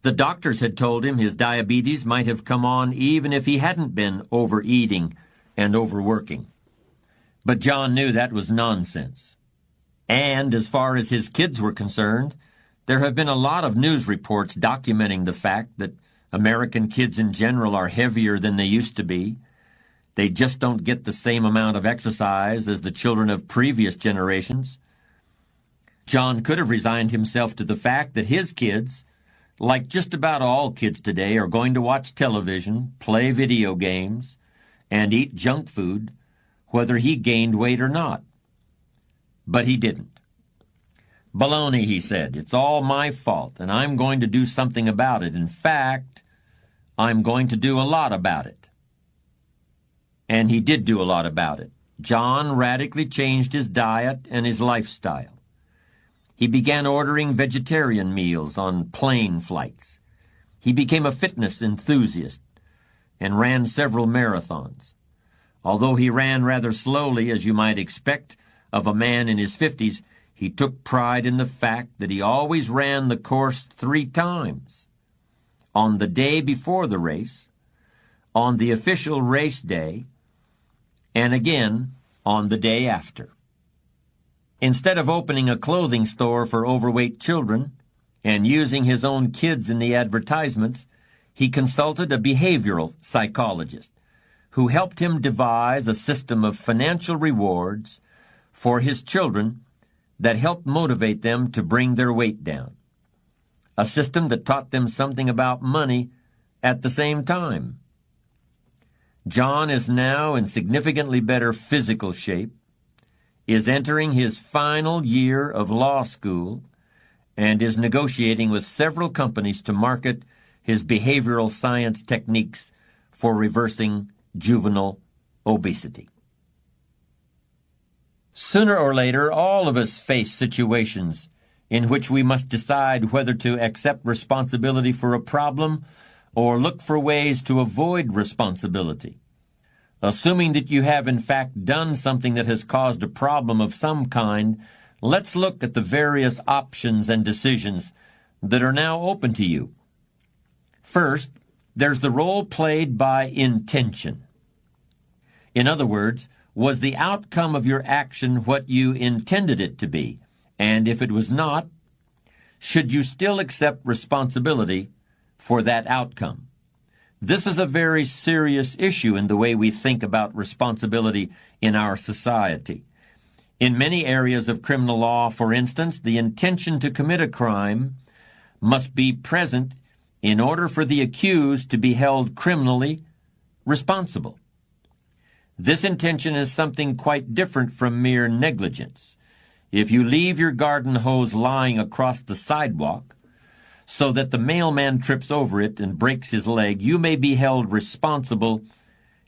The doctors had told him his diabetes might have come on even if he hadn't been overeating and overworking. But John knew that was nonsense. And as far as his kids were concerned, there have been a lot of news reports documenting the fact that American kids in general are heavier than they used to be. They just don't get the same amount of exercise as the children of previous generations. John could have resigned himself to the fact that his kids, like just about all kids today, are going to watch television, play video games, and eat junk food, whether he gained weight or not. But he didn't. "Baloney," he said. "It's all my fault, and I'm going to do something about it. In fact, I'm going to do a lot about it." And he did do a lot about it. John radically changed his diet and his lifestyle. He began ordering vegetarian meals on plane flights. He became a fitness enthusiast and ran several marathons. Although he ran rather slowly, as you might expect of a man in his 50s, he took pride in the fact that he always ran the course 3 times. On the day before the race, on the official race day, and again on the day after. Instead of opening a clothing store for overweight children and using his own kids in the advertisements, he consulted a behavioral psychologist who helped him devise a system of financial rewards for his children that helped motivate them to bring their weight down. A system that taught them something about money at the same time. John is now in significantly better physical shape, is entering his final year of law school, and is negotiating with several companies to market his behavioral science techniques for reversing juvenile obesity. Sooner or later, all of us face situations in which we must decide whether to accept responsibility for a problem or look for ways to avoid responsibility. Assuming that you have in fact done something that has caused a problem of some kind, let's look at the various options and decisions that are now open to you. First, there's the role played by intention. In other words, was the outcome of your action what you intended it to be? And if it was not, should you still accept responsibility for that outcome? This is a very serious issue in the way we think about responsibility in our society. In many areas of criminal law, for instance, the intention to commit a crime must be present in order for the accused to be held criminally responsible. This intention is something quite different from mere negligence. If you leave your garden hose lying across the sidewalk so that the mailman trips over it and breaks his leg, you may be held responsible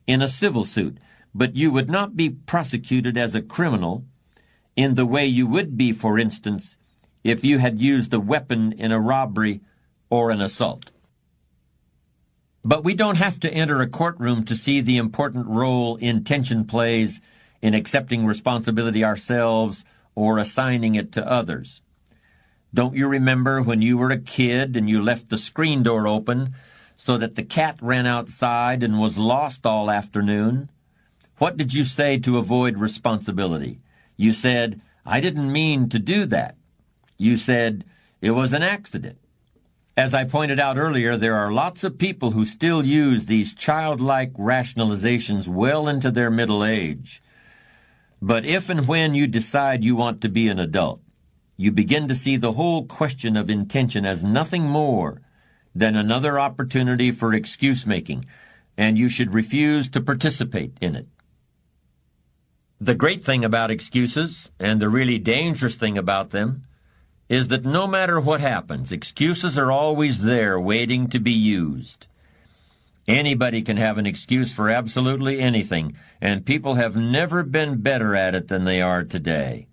in a civil suit, but you would not be prosecuted as a criminal in the way you would be, for instance, if you had used a weapon in a robbery or an assault. But we don't have to enter a courtroom to see the important role intention plays in accepting responsibility ourselves or assigning it to others. Don't you remember when you were a kid and you left the screen door open so that the cat ran outside and was lost all afternoon? What did you say to avoid responsibility? You said, "I didn't mean to do that." You said, "It was an accident." As I pointed out earlier, there are lots of people who still use these childlike rationalizations well into their middle age. But if and when you decide you want to be an adult, you begin to see the whole question of intention as nothing more than another opportunity for excuse-making, and you should refuse to participate in it. The great thing about excuses, and the really dangerous thing about them, is that no matter what happens, excuses are always there waiting to be used. Anybody can have an excuse for absolutely anything, and people have never been better at it than they are today.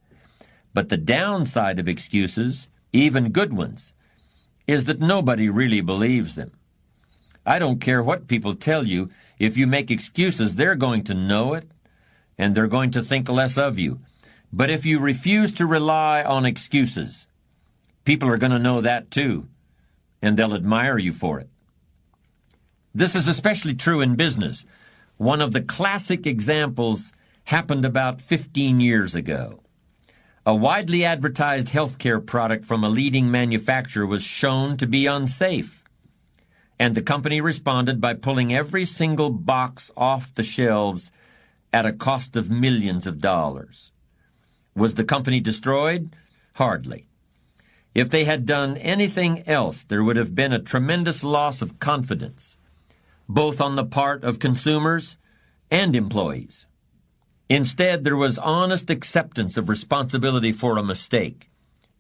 But the downside of excuses, even good ones, is that nobody really believes them. I don't care what people tell you, if you make excuses, they're going to know it, and they're going to think less of you. But if you refuse to rely on excuses, people are going to know that too, and they'll admire you for it. This is especially true in business. One of the classic examples happened about 15 years ago. A widely advertised healthcare product from a leading manufacturer was shown to be unsafe, and the company responded by pulling every single box off the shelves at a cost of millions of dollars. Was the company destroyed? Hardly. If they had done anything else, there would have been a tremendous loss of confidence, both on the part of consumers and employees. Instead, there was honest acceptance of responsibility for a mistake,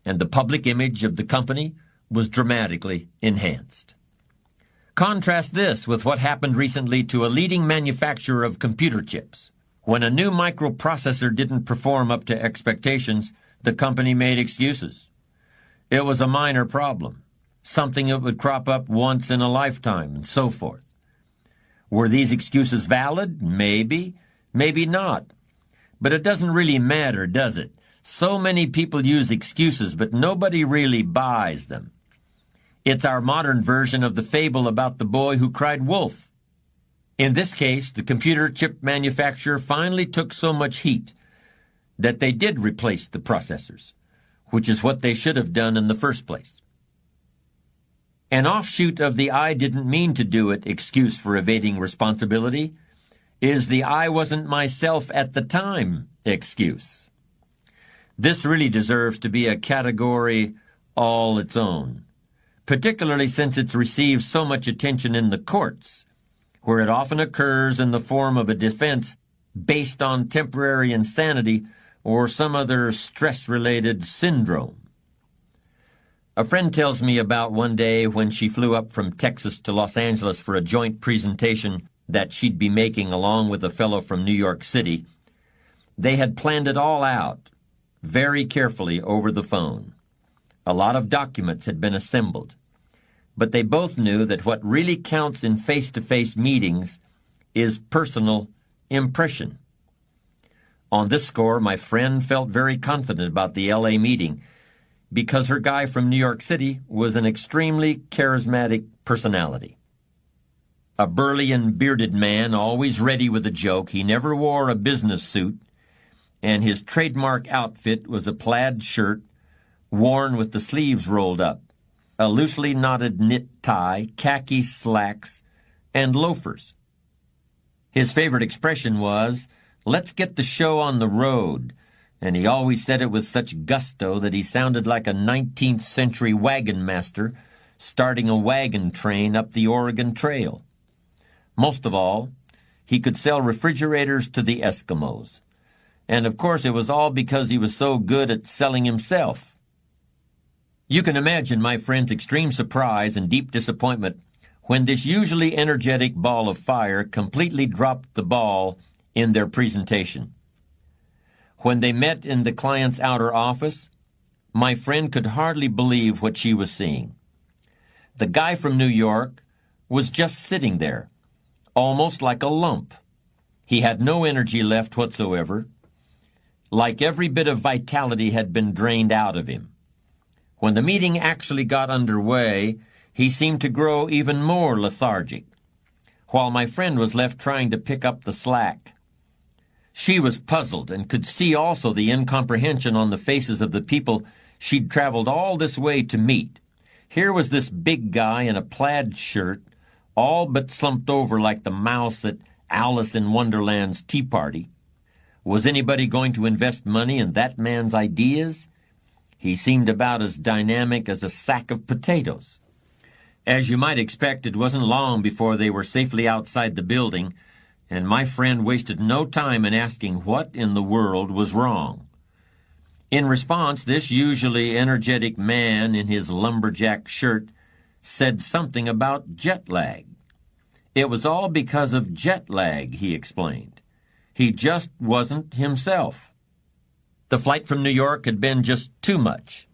and the public image of the company was dramatically enhanced. Contrast this with what happened recently to a leading manufacturer of computer chips. When a new microprocessor didn't perform up to expectations, the company made excuses. It was a minor problem, something that would crop up once in a lifetime, and so forth. Were these excuses valid? Maybe, maybe not. But it doesn't really matter, does it? So many people use excuses, but nobody really buys them. It's our modern version of the fable about the boy who cried wolf. In this case, the computer chip manufacturer finally took so much heat that they did replace the processors, which is what they should have done in the first place. An offshoot of the "I didn't mean to do it" excuse for evading responsibility is the "I wasn't myself at the time" excuse. This really deserves to be a category all its own, particularly since it's received so much attention in the courts, where it often occurs in the form of a defense based on temporary insanity or some other stress-related syndrome. A friend tells me about one day when she flew up from Texas to Los Angeles for a joint presentation that she'd be making along with a fellow from New York City. They had planned it all out, very carefully over the phone. A lot of documents had been assembled, but they both knew that what really counts in face-to-face meetings is personal impression. On this score, my friend felt very confident about the L.A. meeting because her guy from New York City was an extremely charismatic personality. A burly and bearded man, always ready with a joke. He never wore a business suit, and his trademark outfit was a plaid shirt worn with the sleeves rolled up, a loosely knotted knit tie, khaki slacks, and loafers. His favorite expression was, "Let's get the show on the road," and he always said it with such gusto that he sounded like a 19th century wagon master starting a wagon train up the Oregon Trail. Most of all, he could sell refrigerators to the Eskimos. And of course it was all because he was so good at selling himself. You can imagine my friend's extreme surprise and deep disappointment when this usually energetic ball of fire completely dropped the ball in their presentation. When they met in the client's outer office, my friend could hardly believe what she was seeing. The guy from New York was just sitting there, almost like a lump. He had no energy left whatsoever, like every bit of vitality had been drained out of him. When the meeting actually got underway, he seemed to grow even more lethargic, while my friend was left trying to pick up the slack. She was puzzled and could see also the incomprehension on the faces of the people she'd traveled all this way to meet. Here was this big guy in a plaid shirt, all but slumped over like the mouse at Alice in Wonderland's tea party. Was anybody going to invest money in that man's ideas? He seemed about as dynamic as a sack of potatoes. As you might expect, it wasn't long before they were safely outside the building, and my friend wasted no time in asking what in the world was wrong. In response, this usually energetic man in his lumberjack shirt said something about jet lag. It was all because of jet lag, he explained. He just wasn't himself. The flight from New York had been just too much.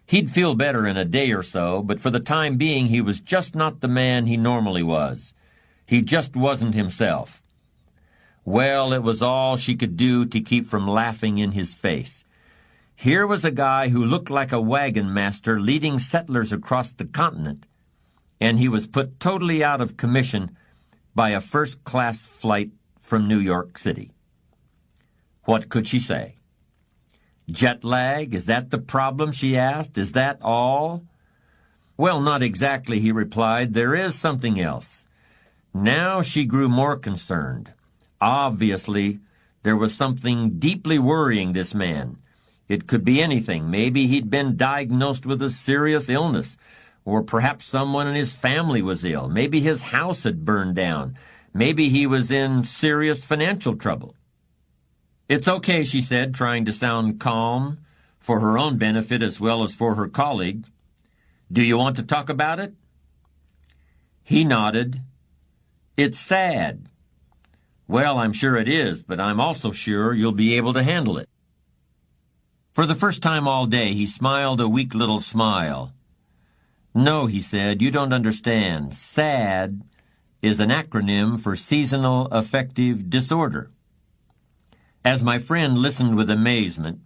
He'd feel better in a day or so, but for the time being he was just not the man he normally was. He just wasn't himself. Well, it was all she could do to keep from laughing in his face. Here was a guy who looked like a wagon master leading settlers across the continent, and he was put totally out of commission by a first-class flight from New York City. What could she say? Jet lag, is that the problem, she asked? Is that all? Well, not exactly, he replied. There is something else. Now she grew more concerned. Obviously, there was something deeply worrying this man. It could be anything. Maybe he'd been diagnosed with a serious illness, or perhaps someone in his family was ill. Maybe his house had burned down. Maybe he was in serious financial trouble. It's okay, she said, trying to sound calm, for her own benefit as well as for her colleague. Do you want to talk about it? He nodded. It's sad. Well, I'm sure it is, but I'm also sure you'll be able to handle it. For the first time all day, he smiled a weak little smile. No, he said, you don't understand. SAD is an acronym for Seasonal Affective Disorder. As my friend listened with amazement,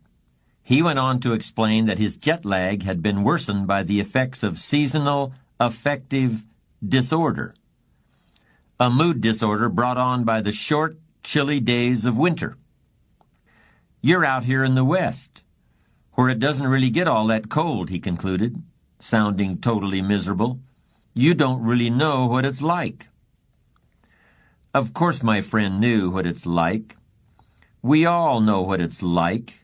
he went on to explain that his jet lag had been worsened by the effects of seasonal affective disorder, a mood disorder brought on by the short, chilly days of winter. You're out here in the West, where it doesn't really get all that cold, he concluded, sounding totally miserable. You don't really know what it's like. Of course my friend knew what it's like. We all know what it's like.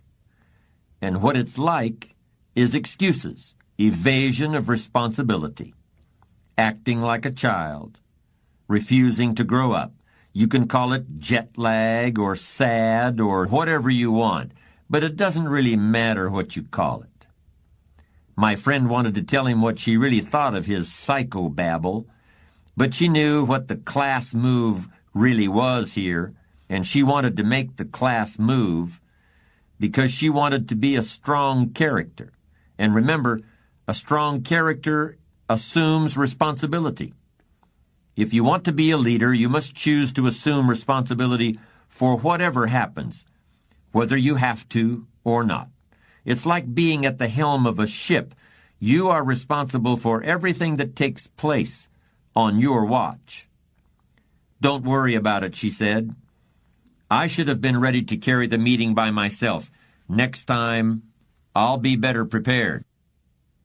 And what it's like is excuses, evasion of responsibility, acting like a child, refusing to grow up. You can call it jet lag or sad or whatever you want, but it doesn't really matter what you call it. My friend wanted to tell him what she really thought of his psychobabble, but she knew what the class move really was here, and she wanted to make the class move because she wanted to be a strong character. And remember, a strong character assumes responsibility. If you want to be a leader, you must choose to assume responsibility for whatever happens, whether you have to or not. It's like being at the helm of a ship. You are responsible for everything that takes place on your watch. Don't worry about it, she said. I should have been ready to carry the meeting by myself. Next time, I'll be better prepared.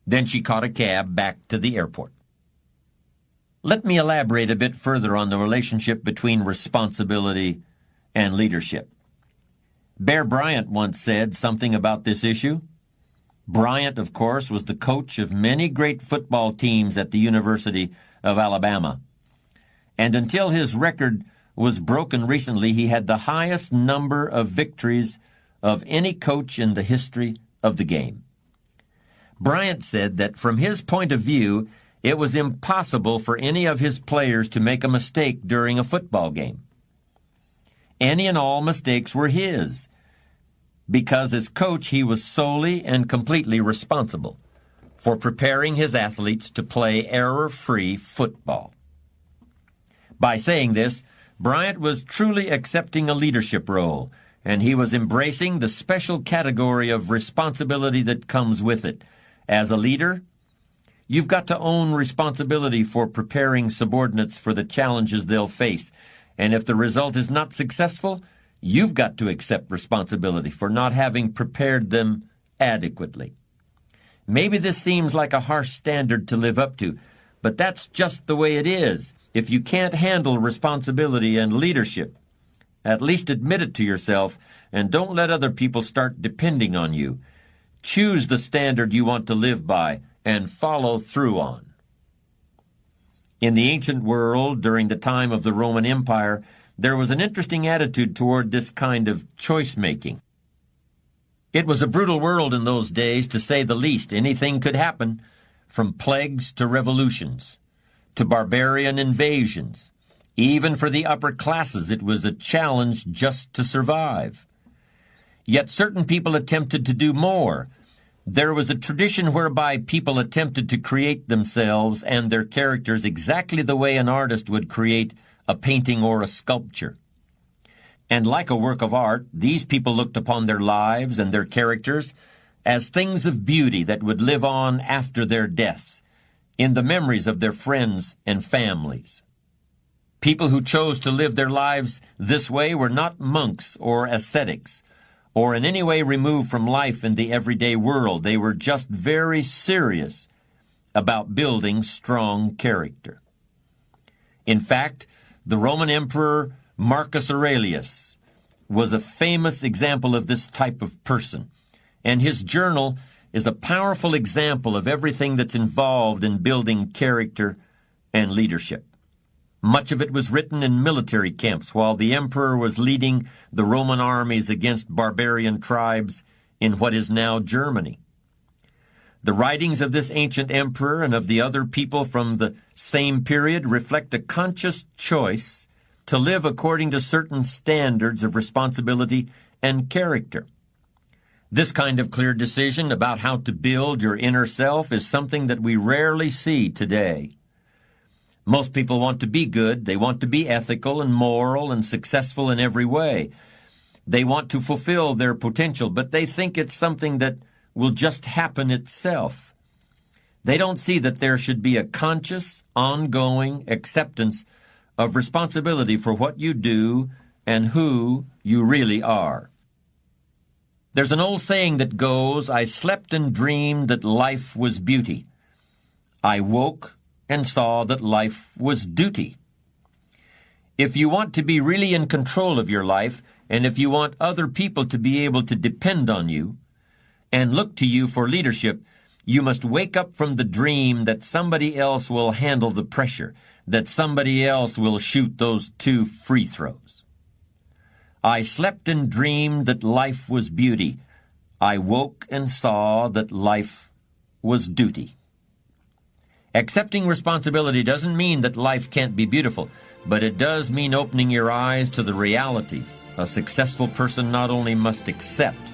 Then she caught a cab back to the airport. Let me elaborate a bit further on the relationship between responsibility and leadership. Bear Bryant once said something about this issue. Bryant, of course, was the coach of many great football teams at the University of Alabama. And until his record was broken recently, he had the highest number of victories of any coach in the history of the game. Bryant said that from his point of view, it was impossible for any of his players to make a mistake during a football game. Any and all mistakes were his, because as coach he was solely and completely responsible for preparing his athletes to play error-free football. By saying this, Bryant was truly accepting a leadership role, and he was embracing the special category of responsibility that comes with it. As a leader, you've got to own responsibility for preparing subordinates for the challenges they'll face. And if the result is not successful, you've got to accept responsibility for not having prepared them adequately. Maybe this seems like a harsh standard to live up to, but that's just the way it is. If you can't handle responsibility and leadership, at least admit it to yourself and don't let other people start depending on you. Choose the standard you want to live by and follow through on. In the ancient world, during the time of the Roman Empire, there was an interesting attitude toward this kind of choice-making. It was a brutal world in those days, to say the least. Anything could happen, from plagues to revolutions, to barbarian invasions. Even for the upper classes, it was a challenge just to survive. Yet certain people attempted to do more. There was a tradition whereby people attempted to create themselves and their characters exactly the way an artist would create a painting or a sculpture. And like a work of art, these people looked upon their lives and their characters as things of beauty that would live on after their deaths, in the memories of their friends and families. People who chose to live their lives this way were not monks or ascetics, or in any way removed from life in the everyday world. They were just very serious about building strong character. In fact, the Roman Emperor Marcus Aurelius was a famous example of this type of person, and his journal is a powerful example of everything that's involved in building character and leadership. Much of it was written in military camps while the emperor was leading the Roman armies against barbarian tribes in what is now Germany. The writings of this ancient emperor and of the other people from the same period reflect a conscious choice to live according to certain standards of responsibility and character. This kind of clear decision about how to build your inner self is something that we rarely see today. Most people want to be good. They want to be ethical and moral and successful in every way. They want to fulfill their potential, but they think it's something that will just happen itself. They don't see that there should be a conscious, ongoing acceptance of responsibility for what you do and who you really are. There's an old saying that goes, "I slept and dreamed that life was beauty. I woke and saw that life was duty." If you want to be really in control of your life, and if you want other people to be able to depend on you and look to you for leadership, you must wake up from the dream that somebody else will handle the pressure, that somebody else will shoot those 2 free throws. I slept and dreamed that life was beauty. I woke and saw that life was duty. Accepting responsibility doesn't mean that life can't be beautiful, but it does mean opening your eyes to the realities a successful person not only must accept,